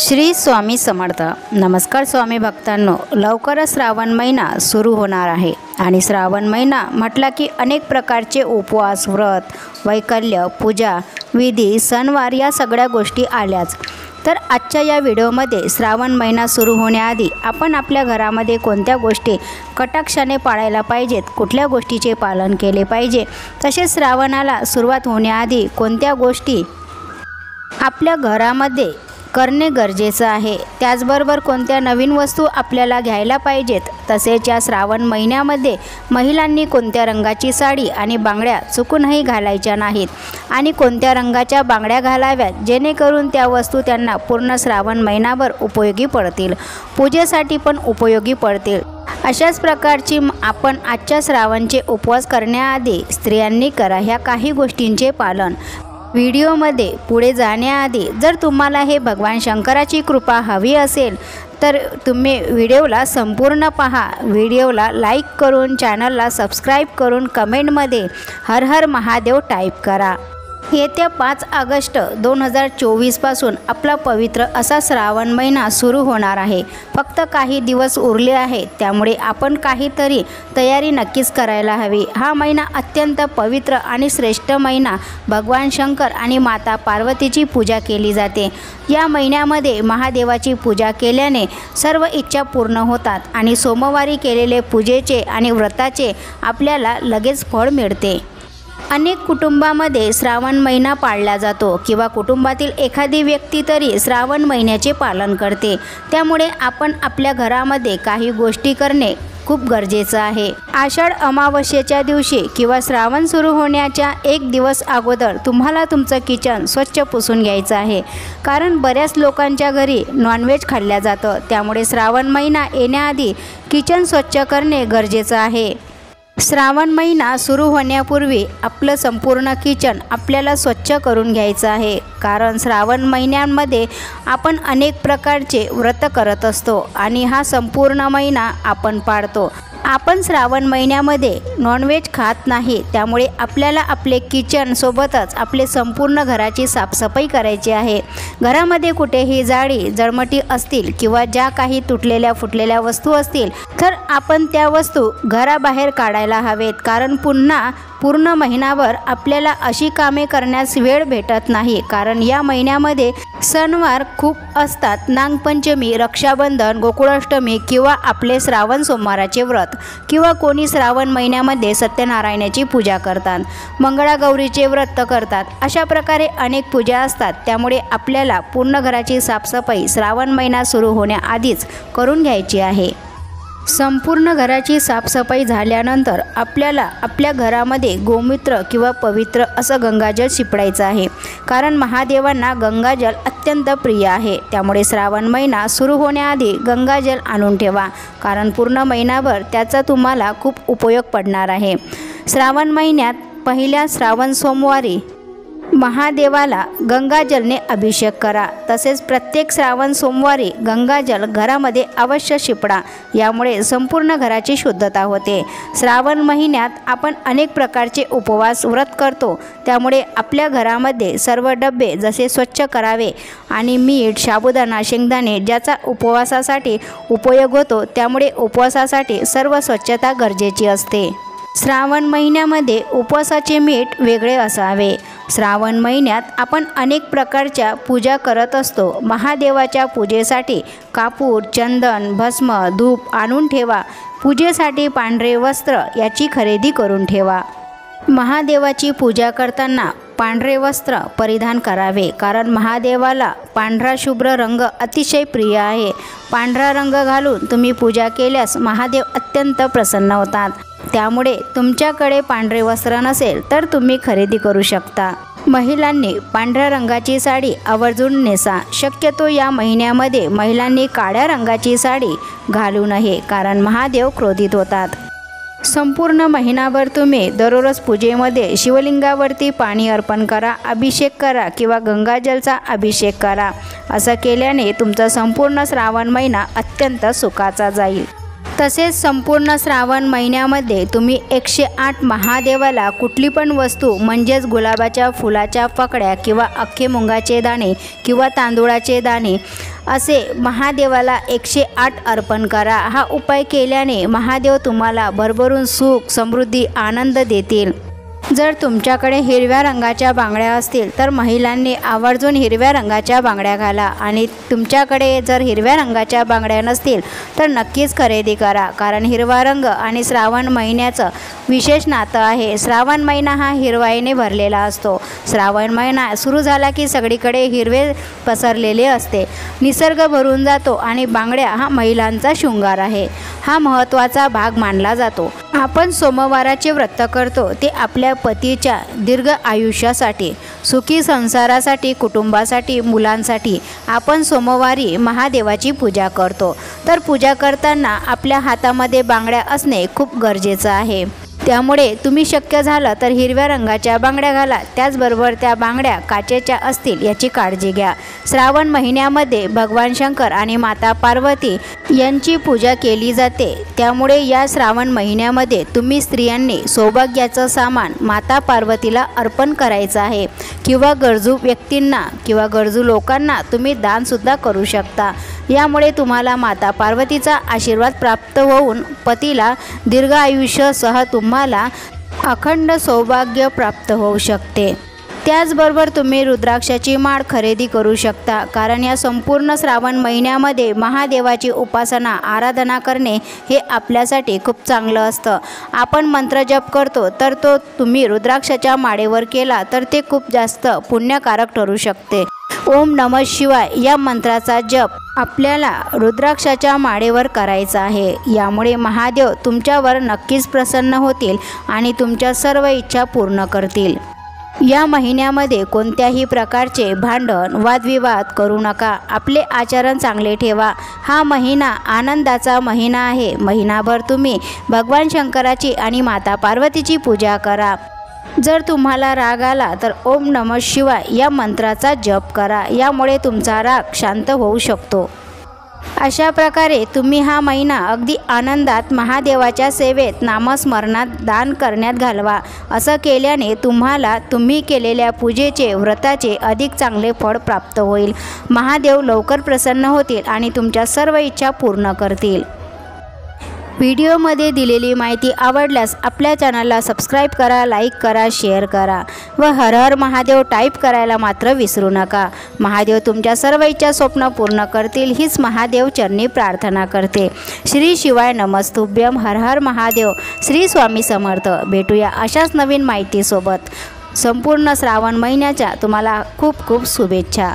श्री स्वामी समर्थ। नमस्कार स्वामी भक्तांनो, लवकरच श्रावण महिना सुरू होणार आहे आणि श्रावण महिना म्हटला की अनेक प्रकारचे उपवास, व्रत, वैकल्य, पूजा, विधी, सणवार या सगळ्या गोष्टी आल्याच। तर आजच्या या व्हिडिओमध्ये श्रावण महिना सुरू होण्याआधी आपण आपल्या घरामध्ये कोणत्या गोष्टी कटाक्षाने पाळायला पाहिजेत, कुठल्या गोष्टीचे पालन केले पाहिजे, तसेच श्रावणाला सुरुवात होण्याआधी कोणत्या गोष्टी आपल्या घरामध्ये करणे गरजेचं आहे, त्याचबरोबर कोणत्या नवीन वस्तू आपल्याला घ्यायला पाहिजेत, तसेच या श्रावण महिन्यामध्ये महिलांनी कोणत्या रंगाची साडी आणि बांगड्या चुकूनही घालायच्या नाहीत आणि कोणत्या रंगाच्या बांगड्या घालाव्यात जेणेकरून त्या वस्तू त्यांना पूर्ण श्रावण महिनाभर उपयोगी पडतील, पूजेसाठी पण उपयोगी पडतील। अशाच प्रकारची आपण आजच्या श्रावणचे उपवास करण्याआधी स्त्रियांनी करा ह्या काही गोष्टींचे पालन। व्हिडिओमध्ये पुढे जाण्याआधी जर तुम्हाला हे भगवान शंकराची कृपा हवी असेल तर तुम्ही व्हिडिओला संपूर्ण पहा, व्हिडिओला लाईक करून चॅनलला सबस्क्राईब करून कमेंटमध्ये हर हर महादेव टाईप करा। येत्या 5 ऑगस्ट 2024 पासून आपला पवित्र असा श्रावण महिना सुरू होणार आहे। फक्त काही दिवस उरले आहेत, त्यामुळे आपण काहीतरी तयारी नक्कीच करायला हवी। हा महिना अत्यंत पवित्र आणि श्रेष्ठ महिना, भगवान शंकर आणि माता पार्वतीची पूजा केली जाते। या महिन्यामध्ये महादेवाची पूजा केल्याने सर्व इच्छा पूर्ण होतात आणि सोमवारी केलेले पूजेचे आणि व्रताचे आपल्याला लगेच फळ मिळते। अनेक कुटुंबामध्ये श्रावण महिना पाळला जातो किंवा कुटुंबातील एखादी व्यक्ती तरी श्रावण महिन्याचे पालन करते, त्यामुळे आपण आपल्या घरामध्ये काही गोष्टी करणे खूप गरजेचं आहे। आषाढ अमावस्येच्या दिवशी किंवा श्रावण सुरू होण्याच्या 1 दिवस अगोदर तुम्हाला तुमचं किचन स्वच्छ पुसून घ्यायचं आहे, कारण बऱ्याच लोकांच्या घरी नॉनव्हेज खाल्लं जातं, त्यामुळे श्रावण महिना येण्याआधी किचन स्वच्छ करणे गरजेचं आहे। श्रावण महिना सुरू होण्यापूर्वी आपलं संपूर्ण किचन आपल्याला स्वच्छ करून घ्यायचं आहे, कारण श्रावण महिन्यांमध्ये आपण अनेक प्रकारचे व्रत करत असतो आणि हा संपूर्ण महिना आपण पाळतो। आपण श्रावण महिन्यामध्ये नॉनव्हेज खात नाही, त्यामुळे आपल्याला आपले किचन सोबतच आपले संपूर्ण घराची साफसफाई करायची आहे। घरामध्ये कुठेही जाळी जळमटी असतील किंवा ज्या काही तुटलेल्या फुटलेल्या वस्तू असतील तर आपण त्या वस्तू घराबाहेर काढायला हवेत, कारण पूर्ण महिनाभर आपल्याला अशी कामे करण्यास वेळ भेटत नाही, कारण या महिन्यामध्ये सणवार खूप असतात। नागपंचमी, रक्षाबंधन, गोकुळाष्टमी किंवा आपले श्रावण सोमवाराचे व्रत किंवा कोणी श्रावण महिन्यामध्ये सत्यनारायणाची पूजा करतात, मंगळागौरीचे व्रत करतात, अशा प्रकारे अनेक पूजा असतात। त्यामुळे आपल्याला पूर्ण घराची साफसफाई श्रावण महिना सुरू होण्याआधीच करून घ्यायची आहे। संपूर्ण घराची साफसफाई झाल्यानंतर आपल्याला आपल्या घरामध्ये गोमूत्र किंवा पवित्र असं गंगाजल शिपडायचं आहे, कारण महादेवांना गंगाजल अत्यंत प्रिय आहे। त्यामुळे श्रावण महिना सुरू होण्याआधी गंगाजल आणून ठेवा, कारण पूर्ण महिनाभर त्याचा तुम्हाला खूप उपयोग पडणार आहे। श्रावण महिन्यात पहिल्या श्रावण सोमवारी महादेवाला गंगाजलने अभिषेक करा, तसेच प्रत्येक श्रावण सोमवारी गंगाजल घरामध्ये अवश्य शिपडा, यामुळे संपूर्ण घराची शुद्धता होते। श्रावण महिन्यात आपण अनेक प्रकारचे उपवास, व्रत करतो, त्यामुळे आपल्या घरामध्ये सर्व डबे जसे स्वच्छ करावे आणि मीठ, साबुदाणा, शेंगदाणे ज्याचा उपवासासाठी उपयोग होतो, त्यामुळे उपवासासाठी सर्व स्वच्छता गरजेची असते। श्रावण महिन्यामध्ये उपवासाचे मीठ वेगळे असावे। श्रावण महिन्यात आपण अनेक प्रकारच्या पूजा करत असतो। महादेवाच्या पूजेसाठी कापूर, चंदन, भस्म, धूप आणून ठेवा। पूजेसाठी पांढरे वस्त्र याची खरेदी करून ठेवा। महादेवाची पूजा करताना पांढरे वस्त्र परिधान करावे, कारण महादेवाला पांढरा शुभ्र रंग अतिशय प्रिय आहे। पांढरा रंग घालून तुम्ही पूजा केल्यास महादेव अत्यंत प्रसन्न होतात, त्यामुळे तुमच्याकडे पांढरे वस्त्र नसेल तर तुम्ही खरेदी करू शकता। महिलांनी पांढऱ्या रंगाची साडी आवर्जून नेसा। शक्यतो या महिन्यामध्ये महिलांनी काळ्या रंगाची साडी घालू नये, कारण महादेव क्रोधित होतात। संपूर्ण महिनाभर तुम्ही दररोज पूजेमध्ये शिवलिंगावरती पाणी अर्पण करा, अभिषेक करा किंवा गंगाजलचा अभिषेक करा। असं केल्याने तुमचा संपूर्ण श्रावण महिना अत्यंत सुखाचा जाईल। तसेच संपूर्ण श्रावण महिन्यामध्ये तुम्ही 108 महादेवाला कुठली पण वस्तू म्हणजेच गुलाबाच्या फुलाच्या पकड्या किंवा अख्खे मुंगाचे दाणे किंवा तांदूळाचे दाणे असे महादेवाला 108 अर्पण करा। हा उपाय केल्याने महादेव तुम्हाला भरभरून सुख, समृद्धी, आनंद देतील। जर तुमच्याकडे हिरव्या रंगाच्या बांगड्या असतील तर महिलांनी आवर्जून हिरव्या रंगाच्या बांगड्या घाला आणि तुमच्याकडे जर हिरव्या रंगाच्या बांगड्या नसतील तर नक्कीच खरेदी करा, कारण हिरवा रंग आणि श्रावण महिन्याचं विशेष नातं आहे। श्रावण महिना हा हिरवाईने भरलेला असतो। श्रावण महिना सुरू झाला की सगळीकडे हिरवे पसरलेले असते, निसर्ग भरून जातो आणि बांगड्या हा महिलांचा शृंगार आहे, हा महत्त्वाचा भाग मानला जातो। आपण सोमवाराचे व्रत करतो ते आपल्या पतीच्या दीर्घ आयुष्यासाठी, सुखी संसारासाठी, कुटुंबासाठी, मुलांसाठी आपण सोमवारी महादेवाची पूजा करतो। तर पूजा करताना आपल्या हातामध्ये बांगड्या असणे खूप गरजेचं आहे। त्यामुळे तुम्ही शक्य झालं तर हिरव्या रंगाच्या बांगड्या घाला, त्याचबरोबर त्या बांगड्या काचेच्या असतील याची काळजी घ्या। श्रावण महिन्यामध्ये भगवान शंकर आणि माता पार्वती यांची पूजा केली जाते, त्यामुळे या श्रावण महिन्यामध्ये तुम्ही स्त्रियांनी सौभाग्याचं सामान माता पार्वतीला अर्पण करायचं आहे किंवा गरजू व्यक्तींना किंवा गरजू लोकांना तुम्ही दानसुद्धा करू शकता। यामुळे तुम्हाला माता पार्वतीचा आशीर्वाद प्राप्त होऊन पतीला दीर्घ आयुष्यासह तुम्हाला अखंड सौभाग्य प्राप्त होऊ शकते। त्याचबरोबर तुम्ही रुद्राक्षाची माळ खरेदी करू शकता, कारण या संपूर्ण श्रावण महिन्यामध्ये महादेवाची उपासना, आराधना करणे हे आपल्यासाठी खूप चांगलं असतं। आपण मंत्र जप करतो तर तो तुम्ही रुद्राक्षाच्या माळेवर केला तर ते खूप जास्त पुण्यकारक ठरू शकते। ओम नमः शिवाय या मंत्राचा जप आपल्याला रुद्राक्षाच्या माळेवर करायचा आहे। यामुळे महादेव तुमच्यावर नक्कीच प्रसन्न होतील आणि तुमच्या सर्व इच्छा पूर्ण करतील। या महिन्यामध्ये कोणत्याही प्रकारचे भांडण, वादविवाद करू नका, आपले आचरण चांगले ठेवा। हा महिना आनंदाचा महिना आहे। महिनाभर तुम्ही भगवान शंकराची आणि माता पार्वतीची पूजा करा। जर तुम्हाला राग आला तर ओम नमः शिवाय या मंत्राचा जप करा, यामुळे तुमचा राग शांत होऊ शकतो। अशा प्रकारे तुम्ही हा महिना अगदी आनंदात महादेवाच्या सेवेत, नामस्मरणात, दान करण्यात घालवा। असं केल्याने तुम्हाला तुम्ही केलेल्या पूजेचे, व्रताचे अधिक चांगले फळ प्राप्त होईल। महादेव लवकर प्रसन्न होतील आणि तुमच्या सर्व इच्छा पूर्ण करतील। व्हिडिओमध्ये दिलेली माहिती आवडल्यास आपल्या चॅनलला सबस्क्राईब करा, लाईक करा, शेअर करा व हर हर महादेव टाईप करायला मात्र विसरू नका। महादेव तुमच्या सर्व इच्छा, स्वप्न पूर्ण करतील हीच महादेव चरणी प्रार्थना करते। श्री शिवाय नमस्तुभ्यम, हर हर महादेव, श्री स्वामी समर्थ। भेटूया अशाच नवीन माहितीसोबत। संपूर्ण श्रावण महिन्याच्या तुम्हाला खूप खूप शुभेच्छा।